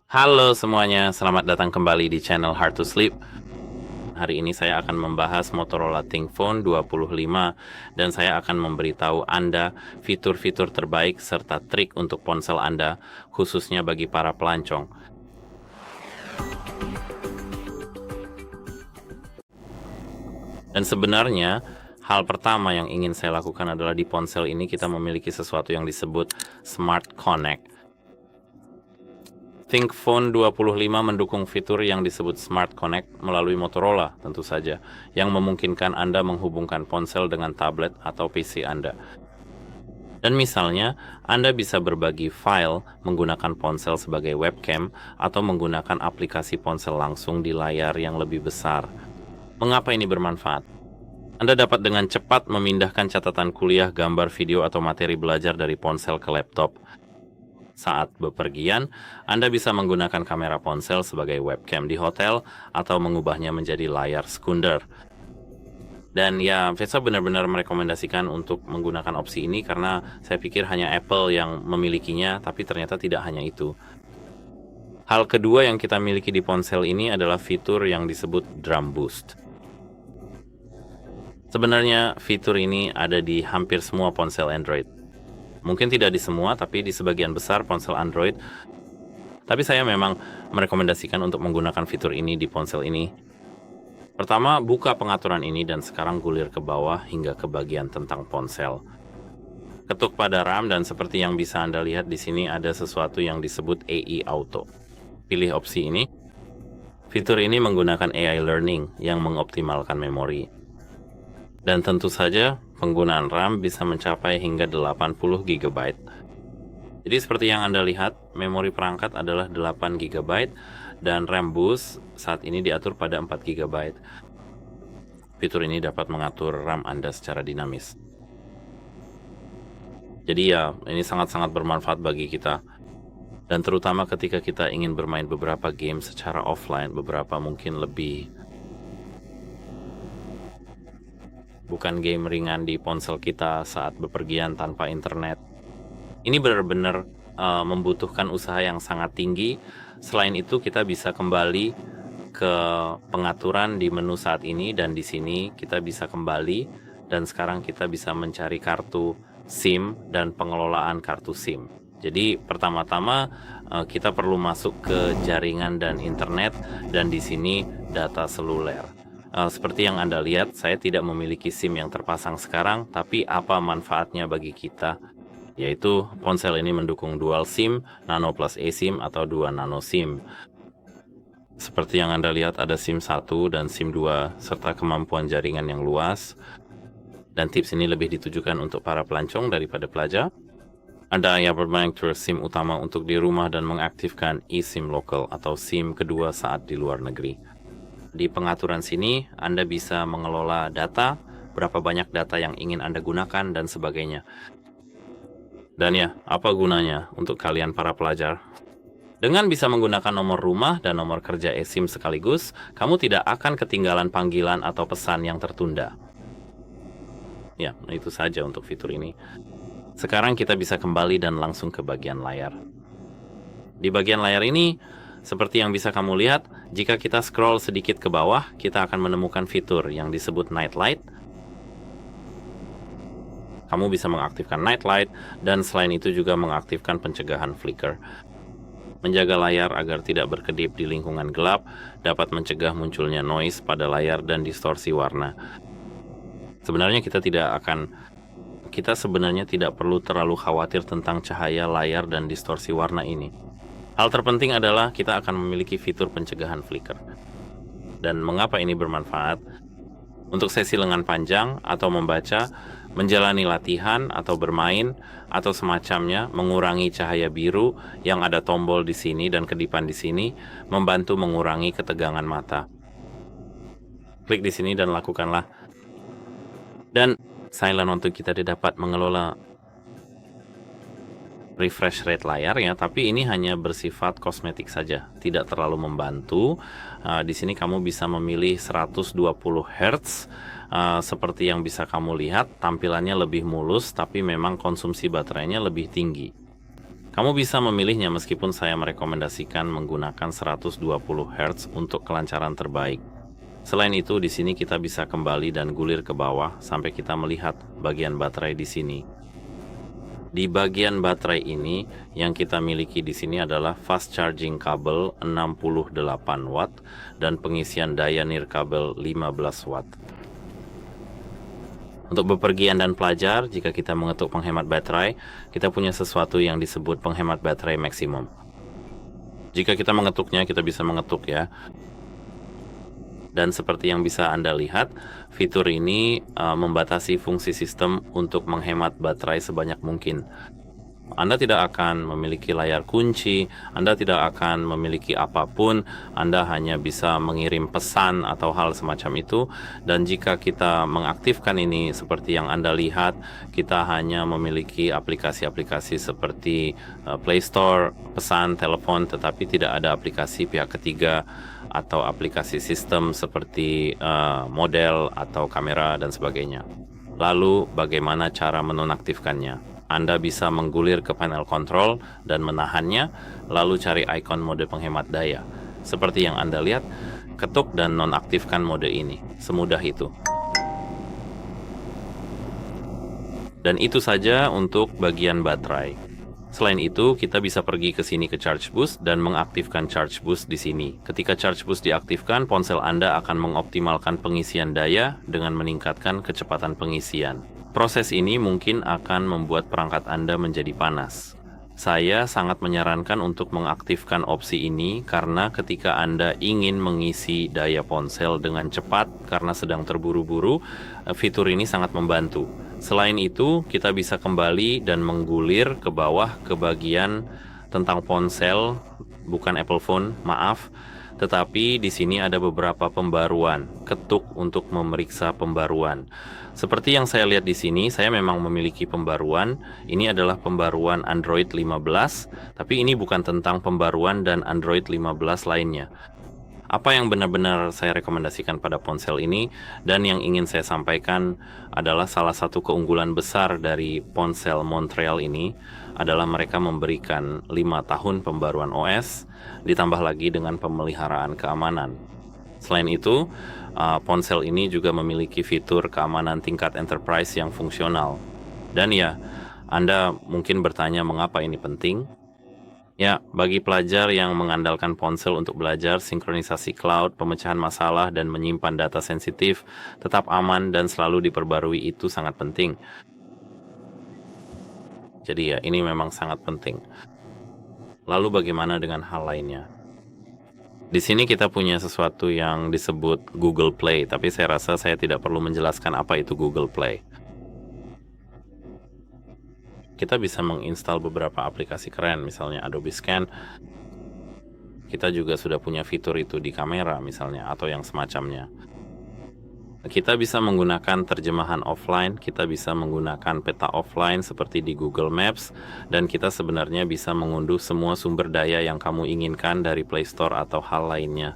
Halo semuanya, selamat datang kembali di channel Hard to Sleep. Hari ini saya akan membahas Motorola ThinkPhone 25 dan saya akan memberitahu Anda fitur-fitur terbaik serta trik untuk ponsel Anda, khususnya bagi para pelancong. Dan sebenarnya, hal pertama yang ingin saya lakukan adalah di ponsel ini kita memiliki sesuatu yang disebut Smart Connect. ThinkPhone 25 mendukung fitur yang disebut Smart Connect melalui Motorola tentu saja, yang memungkinkan Anda menghubungkan ponsel dengan tablet atau PC Anda. Dan misalnya, Anda bisa berbagi file menggunakan ponsel sebagai webcam atau menggunakan aplikasi ponsel langsung di layar yang lebih besar. Mengapa ini bermanfaat? Anda dapat dengan cepat memindahkan catatan kuliah, gambar, video, atau materi belajar dari ponsel ke laptop. Saat bepergian, Anda bisa menggunakan kamera ponsel sebagai webcam di hotel atau mengubahnya menjadi layar sekunder. Dan ya, Vesa benar-benar merekomendasikan untuk menggunakan opsi ini karena saya pikir hanya Apple yang memilikinya, tapi ternyata tidak hanya itu. Hal kedua yang kita miliki di ponsel ini adalah fitur yang disebut Drum Boost. Sebenarnya fitur ini ada di hampir semua ponsel Android. Mungkin tidak di semua, tapi di sebagian besar ponsel Android. Tapi saya memang merekomendasikan untuk menggunakan fitur ini di ponsel ini. Pertama, buka pengaturan ini dan sekarang gulir ke bawah hingga ke bagian tentang ponsel. Ketuk pada RAM dan seperti yang bisa Anda lihat di sini ada sesuatu yang disebut AI Auto. Pilih opsi ini. Fitur ini menggunakan AI Learning yang mengoptimalkan memori. Dan tentu saja, penggunaan RAM bisa mencapai hingga 80 GB. Jadi seperti yang Anda lihat, memori perangkat adalah 8 GB dan RAM boost saat ini diatur pada 4 GB. Fitur ini dapat mengatur RAM Anda secara dinamis. Jadi ya, ini sangat-sangat bermanfaat bagi kita. Dan terutama ketika kita ingin bermain beberapa game secara offline, beberapa mungkin lebih bukan game ringan di ponsel kita saat bepergian tanpa internet. Ini benar-benar membutuhkan usaha yang sangat tinggi. Selain itu, kita bisa kembali ke pengaturan di menu saat ini, dan di sini kita bisa kembali, dan sekarang kita bisa mencari kartu SIM dan pengelolaan kartu SIM. Jadi pertama-tama kita perlu masuk ke jaringan dan internet, dan di sini data seluler. Seperti yang Anda lihat, saya tidak memiliki SIM yang terpasang sekarang, tapi apa manfaatnya bagi kita? Yaitu ponsel ini mendukung dual SIM, nano plus eSIM atau 2 nano SIM. Seperti yang Anda lihat ada SIM 1 dan SIM 2 serta kemampuan jaringan yang luas. Dan tips ini lebih ditujukan untuk para pelancong daripada pelajar. Ada yang bermain tour SIM utama untuk di rumah dan mengaktifkan eSIM lokal atau SIM kedua saat di luar negeri. Di pengaturan sini, Anda bisa mengelola data, berapa banyak data yang ingin Anda gunakan, dan sebagainya. Dan ya, apa gunanya untuk kalian para pelajar? Dengan bisa menggunakan nomor rumah dan nomor kerja eSIM sekaligus, kamu tidak akan ketinggalan panggilan atau pesan yang tertunda. Ya, itu saja untuk fitur ini. Sekarang kita bisa kembali dan langsung ke bagian layar. Di bagian layar ini, seperti yang bisa kamu lihat, jika kita scroll sedikit ke bawah, kita akan menemukan fitur yang disebut Night Light. Kamu bisa mengaktifkan Night Light, dan selain itu juga mengaktifkan pencegahan flicker. Menjaga layar agar tidak berkedip di lingkungan gelap, dapat mencegah munculnya noise pada layar dan distorsi warna. Sebenarnya kita sebenarnya tidak perlu terlalu khawatir tentang cahaya layar dan distorsi warna ini. Hal terpenting adalah kita akan memiliki fitur pencegahan flicker. Dan mengapa ini bermanfaat? Untuk sesi lengan panjang atau membaca, menjalani latihan atau bermain, atau semacamnya, mengurangi cahaya biru yang ada tombol di sini dan kedipan di sini, membantu mengurangi ketegangan mata. Klik di sini dan lakukanlah. Dan silent untuk kita dapat mengelola refresh rate layar ya, tapi ini hanya bersifat kosmetik saja, tidak terlalu membantu. Di sini kamu bisa memilih 120 Hz, seperti yang bisa kamu lihat, tampilannya lebih mulus, tapi memang konsumsi baterainya lebih tinggi. Kamu bisa memilihnya meskipun saya merekomendasikan menggunakan 120 Hz untuk kelancaran terbaik. Selain itu, di sini kita bisa kembali dan gulir ke bawah sampai kita melihat bagian baterai di sini. Di bagian baterai ini, yang kita miliki di sini adalah fast charging kabel 68 watt dan pengisian daya nirkabel 15 watt. Untuk bepergian dan pelajar, jika kita mengetuk penghemat baterai, kita punya sesuatu yang disebut penghemat baterai maksimum. Jika kita mengetuknya, kita bisa mengetuk ya. Dan seperti yang bisa Anda lihat, fitur ini membatasi fungsi sistem untuk menghemat baterai sebanyak mungkin. Anda tidak akan memiliki layar kunci, Anda tidak akan memiliki apapun, Anda hanya bisa mengirim pesan atau hal semacam itu. Dan jika kita mengaktifkan ini seperti yang Anda lihat, kita hanya memiliki aplikasi-aplikasi seperti Play Store, pesan, telepon, tetapi tidak ada aplikasi pihak ketiga atau aplikasi sistem seperti model atau kamera dan sebagainya. Lalu bagaimana cara menonaktifkannya? Anda bisa menggulir ke panel kontrol dan menahannya, lalu cari ikon mode penghemat daya. Seperti yang Anda lihat, ketuk dan nonaktifkan mode ini. Semudah itu. Dan itu saja untuk bagian baterai. Selain itu, kita bisa pergi ke sini ke Charge Boost dan mengaktifkan Charge Boost di sini. Ketika Charge Boost diaktifkan, ponsel Anda akan mengoptimalkan pengisian daya dengan meningkatkan kecepatan pengisian. Proses ini mungkin akan membuat perangkat Anda menjadi panas. Saya sangat menyarankan untuk mengaktifkan opsi ini karena ketika Anda ingin mengisi daya ponsel dengan cepat karena sedang terburu-buru, fitur ini sangat membantu. Selain itu, kita bisa kembali dan menggulir ke bawah ke bagian tentang ponsel, bukan Apple Phone, maaf. Tetapi di sini ada beberapa pembaruan, ketuk untuk memeriksa pembaruan. Seperti yang saya lihat di sini, saya memang memiliki pembaruan. Ini adalah pembaruan Android 15, tapi ini bukan tentang pembaruan dan Android 15 lainnya. Apa yang benar-benar saya rekomendasikan pada ponsel ini dan yang ingin saya sampaikan adalah salah satu keunggulan besar dari ponsel Montreal ini adalah mereka memberikan 5 tahun pembaruan OS ditambah lagi dengan pemeliharaan keamanan. Selain itu, ponsel ini juga memiliki fitur keamanan tingkat enterprise yang fungsional. Dan ya, Anda mungkin bertanya mengapa ini penting? Ya, bagi pelajar yang mengandalkan ponsel untuk belajar, sinkronisasi cloud, pemecahan masalah, dan menyimpan data sensitif, tetap aman dan selalu diperbarui itu sangat penting. Jadi ya, ini memang sangat penting. Lalu bagaimana dengan hal lainnya? Di sini kita punya sesuatu yang disebut Google Play, tapi saya rasa saya tidak perlu menjelaskan apa itu Google Play. Kita bisa menginstal beberapa aplikasi keren, misalnya Adobe Scan. Kita juga sudah punya fitur itu di kamera misalnya, atau yang semacamnya. Kita bisa menggunakan terjemahan offline, kita bisa menggunakan peta offline seperti di Google Maps, dan kita sebenarnya bisa mengunduh semua sumber daya yang kamu inginkan dari Play Store atau hal lainnya.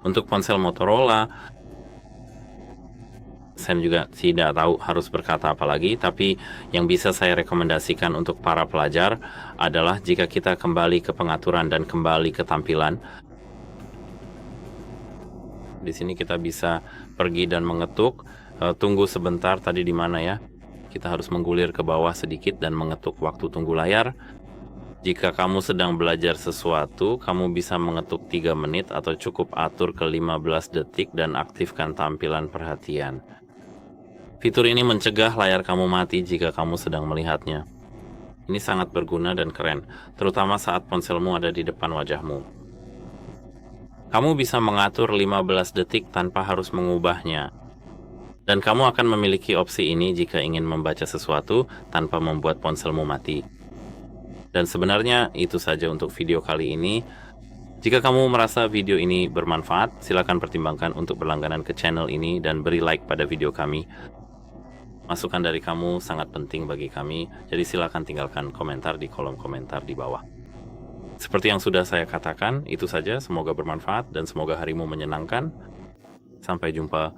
Untuk ponsel Motorola, saya juga tidak tahu harus berkata apa lagi, tapi yang bisa saya rekomendasikan untuk para pelajar adalah jika kita kembali ke pengaturan dan kembali ke tampilan. Di sini kita bisa pergi dan mengetuk. Tunggu sebentar, tadi di mana ya? Kita harus menggulir ke bawah sedikit dan mengetuk waktu tunggu layar. Jika kamu sedang belajar sesuatu, kamu bisa mengetuk 3 menit atau cukup atur ke 15 detik dan aktifkan tampilan perhatian. Fitur ini mencegah layar kamu mati jika kamu sedang melihatnya. Ini sangat berguna dan keren, terutama saat ponselmu ada di depan wajahmu. Kamu bisa mengatur 15 detik tanpa harus mengubahnya. Dan kamu akan memiliki opsi ini jika ingin membaca sesuatu tanpa membuat ponselmu mati. Dan sebenarnya itu saja untuk video kali ini. Jika kamu merasa video ini bermanfaat, silakan pertimbangkan untuk berlangganan ke channel ini dan beri like pada video kami. Masukan dari kamu sangat penting bagi kami, jadi silakan tinggalkan komentar di kolom komentar di bawah. Seperti yang sudah saya katakan, itu saja. Semoga bermanfaat dan semoga harimu menyenangkan. Sampai jumpa